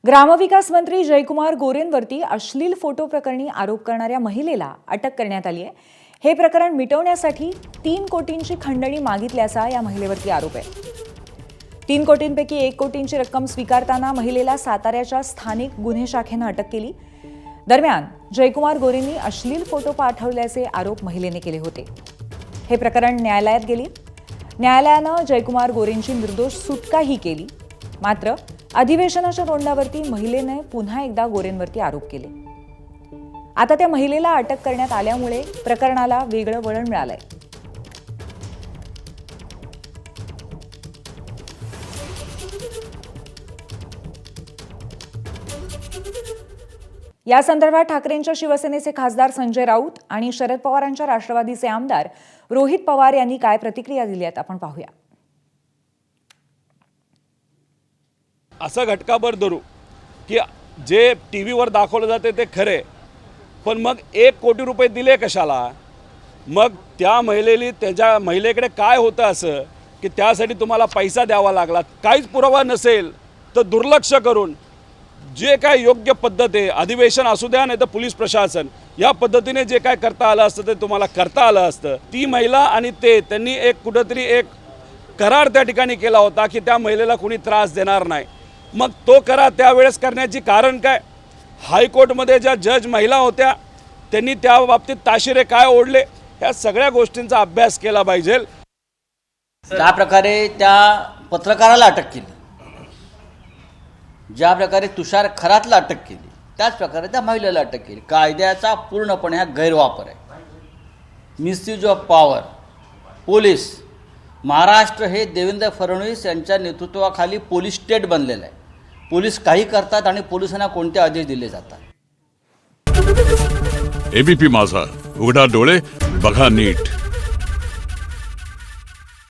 ग्रामविकास मंत्री जयकुमार गोरेंवरती अश्लील फोटो प्रकरणी आरोप करणाऱ्या महिलेला अटक करण्यात आली आहे। हे प्रकरण मिटवण्यासाठी 3 कोटींची खंडणी मागितल्याचा या महिलेवरती आरोप आहे। 3 कोटींपैकी 1 कोटींची रक्कम स्वीकारताना महिलेला साताऱ्याच्या स्थानिक गुन्हे शाखेनं अटक केली। दरम्यान जयकुमार गोरेंनी अश्लील फोटो पाठवल्याचे आरोप महिलेने केले होते। हे प्रकरण न्यायालयात गेले। न्यायालयानं जयकुमार गोरेंची निर्दोष सुटकाही केली। मात्र अधिवेशनाच्या तोंडावरती महिलेने पुन्हा एकदा गोरेंवरती आरोप केले। आता त्या महिलेला अटक करण्यात आल्यामुळे प्रकरणाला वेगळं वळण मिळालंय। या संदर्भात ठाकरेंच्या शिवसेनेचे खासदार संजय राऊत आणि शरद पवारांच्या राष्ट्रवादीचे आमदार रोहित पवार यांनी काय प्रतिक्रिया दिली आहेत आपण पाहूया। असं घटकाभर धरू की जे टीव्हीवर दाखवलं जाते ते खरे, पण मग 1 कोटी रुपये दिले कशाला? मग त्या त्याच्या महिलेकडे काय होतं असं की त्यासाठी तुम्हाला पैसा द्यावा लागला? काहीच पुरावा नसेल तर दुर्लक्ष करून जे काय योग्य पद्धत आहे, अधिवेशन असू द्या नाही तर पोलीस प्रशासन, या पद्धतीने जे काय करता आलं असतं ते तुम्हाला करता आलं असतं। ती महिला आणि त्यांनी कुठेतरी एक करार त्या ठिकाणी केला होता की त्या महिलेला कोणी त्रास देणार नाही। मग तो करार त्यावेळेस करण्याची कारण काय? हायकोर्टमध्ये ज्या जज महिला होत्या त्यांनी त्या बाबतीत ताशिरे काय ओढले, या सगळ्या गोष्टींचा अभ्यास केला पाहिजे। ज्या प्रकारे त्या पत्रकाराला अटक केली, ज्या प्रकारे तुषार खरातला अटक केली, त्याच प्रकारे त्या महिलेला अटक केली। कायद्याचा पूर्णपणे हा गैरवापर आहे, misuse of power. Police Maharashtra हे देवेंद्र फडणवीस यांच्या नेतृत्वाखाली पोलीस स्टेट बनलेलं आहे। पोलीस काही करतात आणि पोलिसांना कोणते आदेश दिले जातात। एबीपी माझा, उघडा डोळे बघा नीट।